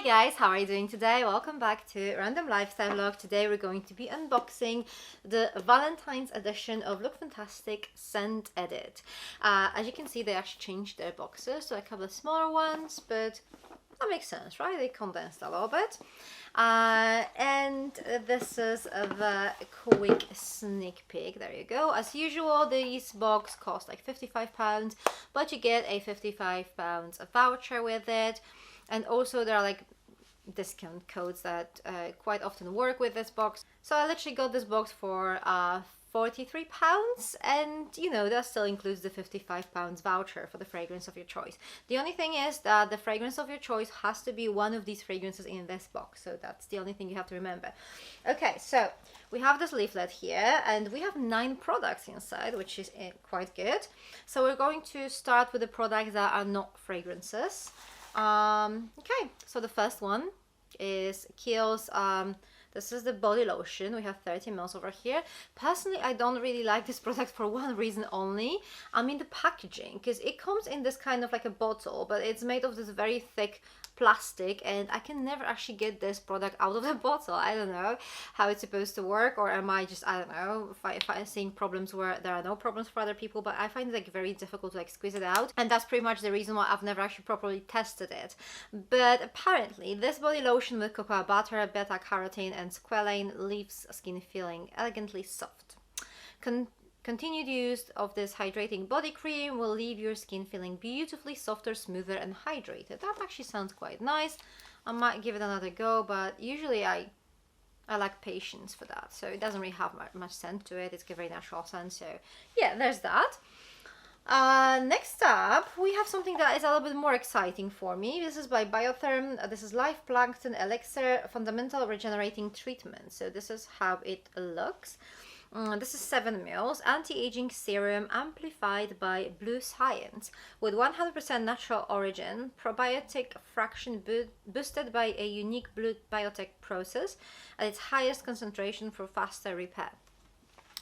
guys, how are you doing today? Welcome back to Random Lifestyle Vlog. Today we're going to be unboxing the Valentine's edition of Lookfantastic Scent Edit. As you can see, they actually changed their boxes, so a couple of smaller ones, but that makes sense, right? They condensed a little bit. And this is the quick sneak peek. There you go. As usual, these boxes cost like £55, but you get a £55 voucher with it. And also there are like discount codes that quite often work with this box. So I literally got this box for £43, and you know, that still includes the £55 voucher for the fragrance of your choice. The only thing is that the fragrance of your choice has to be one of these fragrances in this box, so that's the only thing you have to remember. Okay, so we have this leaflet here and we have 9 products inside, which is quite good. So we're going to start with the products that are not fragrances. Okay, so the first one is Kiehl's, this is the body lotion. We have 30 ml over here. Personally, I don't really like this product for one reason only. I mean the packaging, because it comes in this kind of like a bottle, but it's made of this very thick plastic, and I can never actually get this product out of the bottle. I don't know how it's supposed to work, or am I just, I don't know, if I'm seeing problems where there are no problems for other people, but I find it like very difficult to like squeeze it out, and that's pretty much the reason why I've never actually properly tested it. But apparently this body lotion with cocoa butter, beta carotene and squalane leaves skin feeling elegantly soft. Continued use of this hydrating body cream will leave your skin feeling beautifully softer, smoother and hydrated. That actually sounds quite nice. I might give it another go, but usually I like patience for that, so it doesn't really have much scent to it. It's a very natural scent, so yeah, there's that. Next up, we have something that is a little bit more exciting for me. This is by Biotherm. This is Life Plankton Elixir Fundamental Regenerating Treatment. So this is how it looks. This is 7 ml anti-aging serum amplified by Blue Science with 100% natural origin, probiotic fraction boosted by a unique blue biotech process at its highest concentration for faster repair.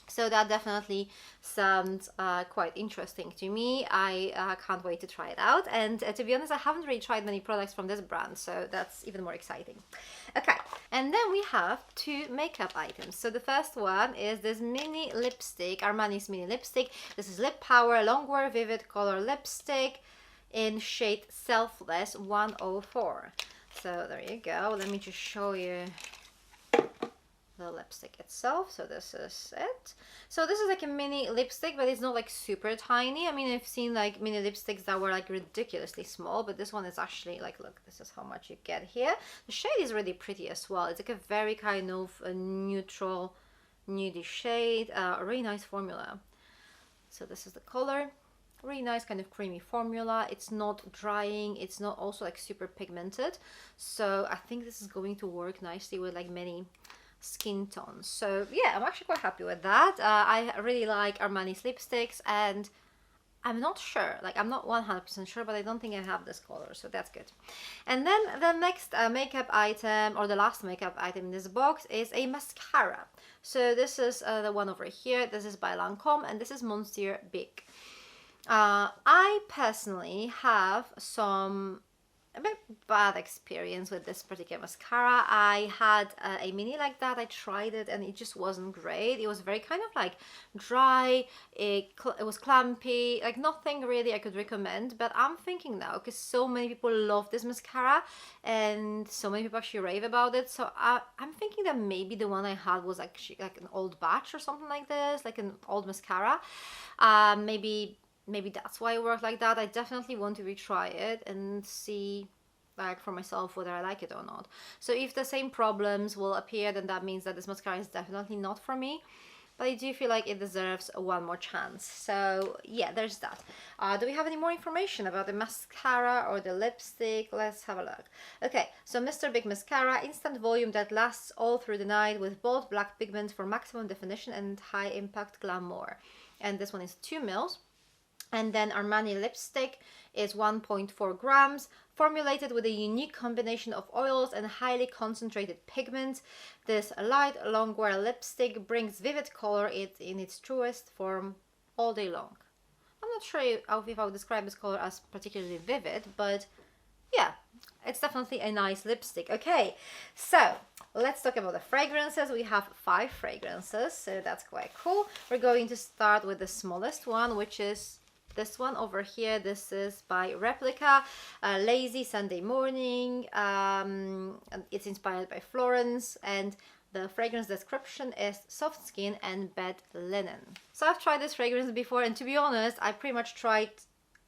So that definitely sounds quite interesting to me. I can't wait to try it out, and to be honest, I haven't really tried many products from this brand, so that's even more exciting. Okay, and then we have 2 makeup items. So the first one is this mini lipstick, Armani's mini lipstick. This is Lip Power Longwear Vivid Color Lipstick in shade Selfless 104. So there you go. Let me just show you the lipstick itself. So this is it. So this is like a mini lipstick, but it's not like super tiny. I mean, I've seen like mini lipsticks that were like ridiculously small, but this one is actually like, look, this is how much you get here. The shade is really pretty as well. It's like a very kind of a neutral nudie shade, a really nice formula. So this is the color. Really nice kind of creamy formula. It's not drying, it's not also like super pigmented, so I think this is going to work nicely with like many skin tones. So yeah, I'm actually quite happy with that. I really like Armani's lipsticks, and I'm not sure, like I'm not 100% sure, but I don't think I have this color, so that's good. And then the next makeup item, or the last makeup item in this box, is a mascara. So this is the one over here. This is by Lancome, and this is Monsieur Big. I personally have a bit bad experience with this particular mascara. I had a mini like that. I tried it and it just wasn't great. It was very kind of like dry, it was clumpy, like nothing really I could recommend. But I'm thinking now, because so many people love this mascara and so many people actually rave about it, so I'm thinking that maybe the one I had was actually like an old batch or something like this, like an old mascara. Maybe that's why it worked like that. I definitely want to retry it and see like for myself whether I like it or not. So if the same problems will appear, then that means that this mascara is definitely not for me. But I do feel like it deserves one more chance. So yeah, there's that. Do we have any more information about the mascara or the lipstick? Let's have a look. Okay, so Mr. Big Mascara, instant volume that lasts all through the night with bold black pigment for maximum definition and high impact glamour. And this one is 2 ml. And then Armani lipstick is 1.4 grams, formulated with a unique combination of oils and highly concentrated pigments. This light longwear lipstick brings vivid color in its truest form all day long. I'm not sure if I would describe this color as particularly vivid, but yeah, it's definitely a nice lipstick. Okay, so let's talk about the fragrances. We have 5 fragrances, so that's quite cool. We're going to start with the smallest one, which is this one over here. This is by Replica, Lazy Sunday Morning. It's inspired by Florence, and the fragrance description is soft skin and bed linen. So I've tried this fragrance before, and to be honest, I pretty much tried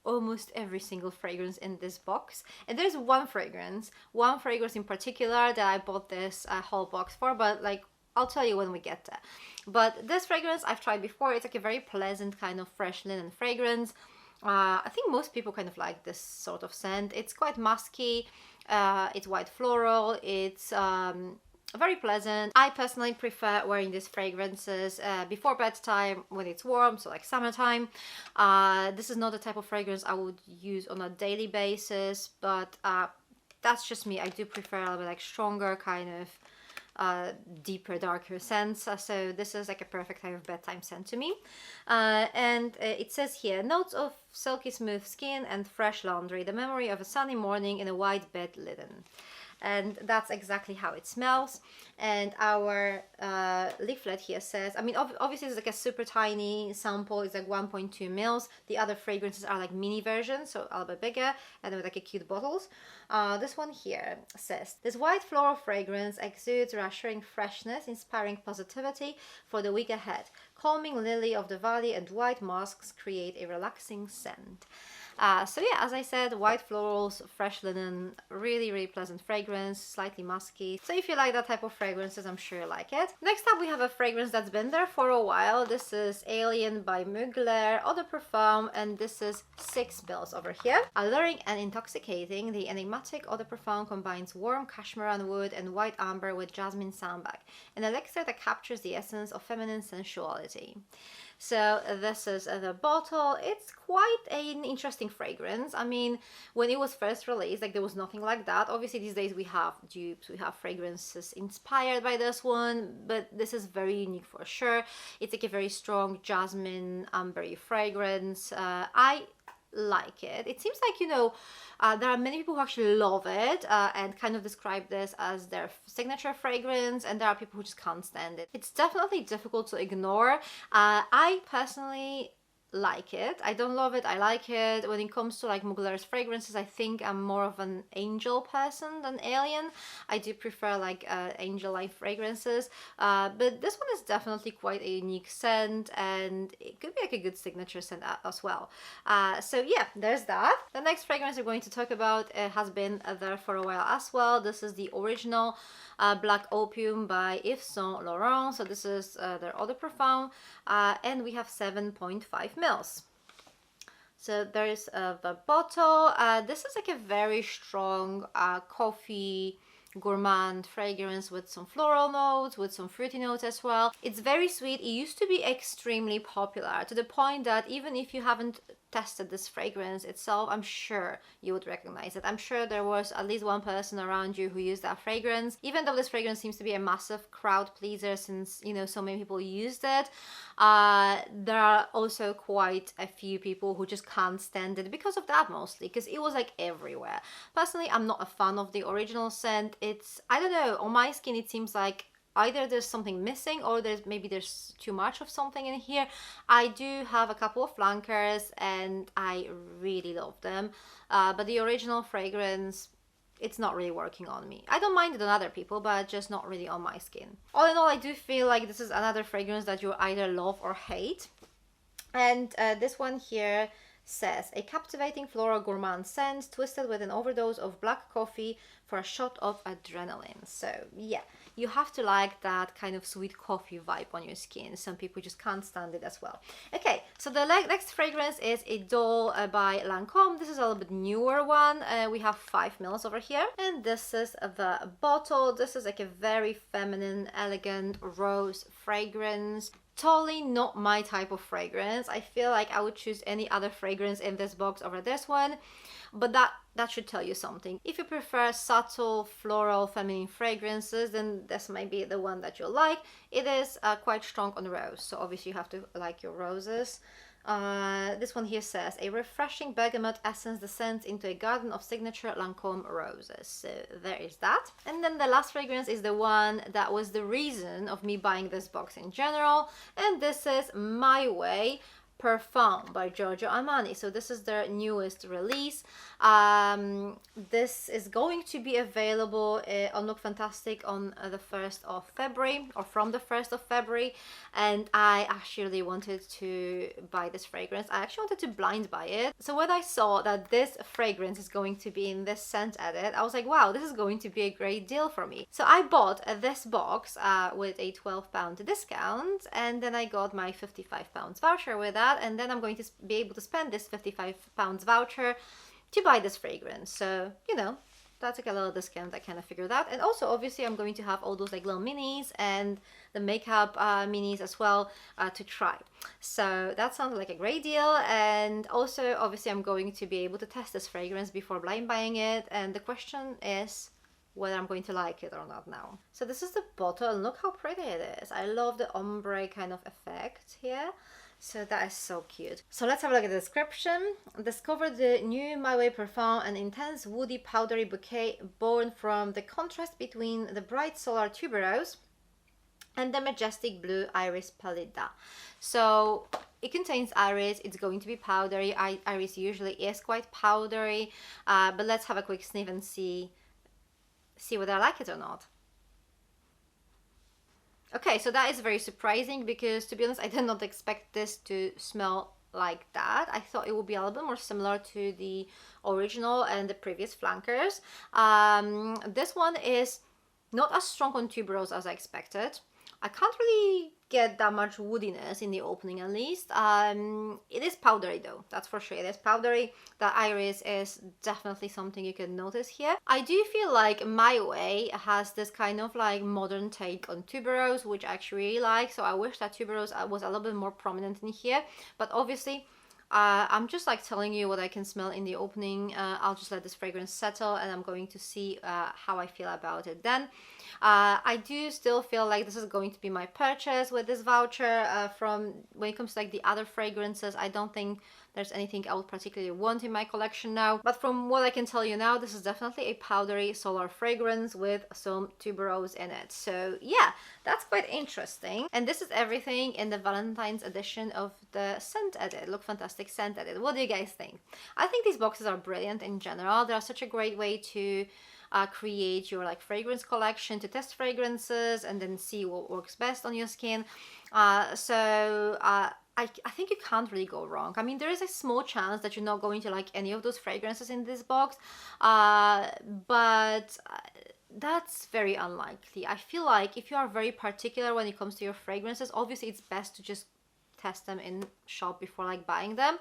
almost every single fragrance in this box. And there's one fragrance in particular that I bought this whole box for, but like, I'll tell you when we get there. But this fragrance I've tried before. It's like a very pleasant kind of fresh linen fragrance. I think most people kind of like this sort of scent. It's quite musky, it's white floral, it's very pleasant. I personally prefer wearing these fragrances before bedtime when it's warm, so like summertime. This is not the type of fragrance I would use on a daily basis, but that's just me. I do prefer a little bit like stronger kind of deeper, darker scents. So this is like a perfect type of bedtime scent to me. And it says here, notes of silky smooth skin and fresh laundry, the memory of a sunny morning in a white bed linen. And that's exactly how it smells. And our leaflet here says, I mean, obviously it's like a super tiny sample. It's like 1.2 mils. The other fragrances are like mini versions, so a little bit bigger, and with like a cute bottles. This one here says, this white floral fragrance exudes reassuring freshness, inspiring positivity for the week ahead. Calming lily of the valley and white musks create a relaxing scent. So yeah, as I said, white florals, fresh linen, really, really pleasant fragrance, slightly musky. So if you like that type of fragrances, I'm sure you like it. Next up, we have a fragrance that's been there for a while. This is Alien by Mugler Eau de Parfum, and this is 6 mils over here. Alluring and intoxicating, the enigmatic Eau de Parfum combines warm cashmeran wood and white amber with jasmine sambac, an elixir that captures the essence of feminine sensuality. So this is the bottle. It's quite an interesting fragrance. I mean, when it was first released, like there was nothing like that. Obviously these days we have dupes, we have fragrances inspired by this one, but this is very unique for sure. It's like a very strong jasmine ambery fragrance. I like it. It seems like, you know, there are many people who actually love it and kind of describe this as their signature fragrance, and there are people who just can't stand it. It's definitely difficult to ignore. I personally like it. I don't love it, I like it. When it comes to like Mugler's fragrances, I think I'm more of an angel person than alien. I do prefer like angel-like fragrances, but this one is definitely quite a unique scent, and it could be like a good signature scent as well. So yeah, there's that. The next fragrance we're going to talk about has been there for a while as well. This is the original Black Opium by Yves Saint Laurent. So this is their Eau de Parfum, and we have 7.5 mils. So there's the bottle. This is like a very strong coffee gourmand fragrance with some floral notes, with some fruity notes as well. It's very sweet. It used to be extremely popular to the point that even if you haven't tested this fragrance itself, I'm sure you would recognize it. I'm sure there was at least one person around you who used that fragrance. Even though this fragrance seems to be a massive crowd pleaser since, you know, so many people used it, there are also quite a few people who just can't stand it because of that, mostly because it was like everywhere. Personally, I'm not a fan of the original scent. It's, I don't know, on my skin it seems like either there's something missing or there's too much of something in here. I do have a couple of flankers and I really love them, but the original fragrance, it's not really working on me. I don't mind it on other people, but just not really on my skin. All in all, I do feel like this is another fragrance that you either love or hate. And this one here says, a captivating floral gourmand scent twisted with an overdose of black coffee for a shot of adrenaline. So yeah, you have to like that kind of sweet coffee vibe on your skin. Some people just can't stand it as well. Okay, so the next fragrance is Idole by Lancome. This is a little bit newer one. We have 5 mils over here, and this is the bottle. This is like a very feminine, elegant rose fragrance. Totally not my type of fragrance. I feel like I would choose any other fragrance in this box over this one, but that should tell you something. If you prefer subtle, floral, feminine fragrances, then this might be the one that you'll like. It is quite strong on rose, so obviously you have to like your roses. This one here says, a refreshing bergamot essence descends into a garden of signature Lancôme roses. So there is that. And then the last fragrance is the one that was the reason of me buying this box in general. And this is My Way Parfum by Giorgio Armani. So this is their newest release. This is going to be available on Lookfantastic on the 1st of February, or from the 1st of February, and I actually wanted to buy this fragrance. I actually wanted to blind buy it. So when I saw that this fragrance is going to be in this scent edit, I was like, wow, this is going to be a great deal for me. So I bought this box with a £12 discount, and then I got my £55 voucher with that, and then I'm going to be able to spend this £55 voucher to buy this fragrance. So, you know, that's like a little discount. I kind of figured out. And also, obviously, I'm going to have all those like little minis and the makeup minis as well to try. So that sounds like a great deal. And also, obviously, I'm going to be able to test this fragrance before blind buying it. And the question is whether I'm going to like it or not now. So this is the bottle, and look how pretty it is. I love the ombre kind of effect here. So that is so cute. So let's have a look at the description. Discover the new My Way Parfum, an intense woody powdery bouquet born from the contrast between the bright solar tuberose and the majestic blue iris pallida. So it contains iris, it's going to be powdery. Iris usually is quite powdery, but let's have a quick sniff and see whether I like it or not. Okay, so that is very surprising because, to be honest, I did not expect this to smell like that. I thought it would be a little bit more similar to the original and the previous flankers. This one is not as strong on tuberose as I expected. I can't really get that much woodiness in the opening, at least. It is powdery though, that's for sure. It is powdery. The iris is definitely something you can notice here. I do feel like My Way has this kind of like modern take on tuberose, which I actually really like. So I wish that tuberose was a little bit more prominent in here, but obviously I'm just like telling you what I can smell in the opening. I'll just let this fragrance settle, and I'm going to see how I feel about it then. I do still feel like this is going to be my purchase with this voucher. From when it comes to like the other fragrances, I don't think there's anything I would particularly want in my collection now. But from what I can tell you now, this is definitely a powdery solar fragrance with some tuberose in it. So yeah, that's quite interesting. And this is everything in the Valentine's edition of the Scent Edit, Lookfantastic Scent Edit. What do you guys think? I think these boxes are brilliant in general. They are such a great way to create your like fragrance collection, to test fragrances and then see what works best on your skin. I think you can't really go wrong. I mean, there is a small chance that you're not going to like any of those fragrances in this box, but that's very unlikely. I feel like if you are very particular when it comes to your fragrances, obviously it's best to just test them in shop before like buying them.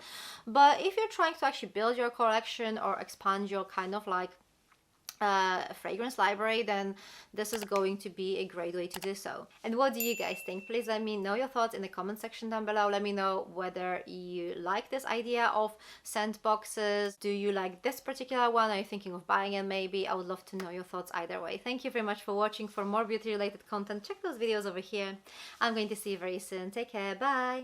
But if you're trying to actually build your collection or expand your kind of like fragrance library, then this is going to be a great way to do so. And what do you guys think? Please let me know your thoughts in the comment section down below. Let me know whether you like this idea of scent boxes. Do you like this particular one? Are you thinking of buying it maybe? I would love to know your thoughts either way. Thank you very much for watching. For more beauty related content, check those videos over here. I'm going to see you very soon. Take care. Bye.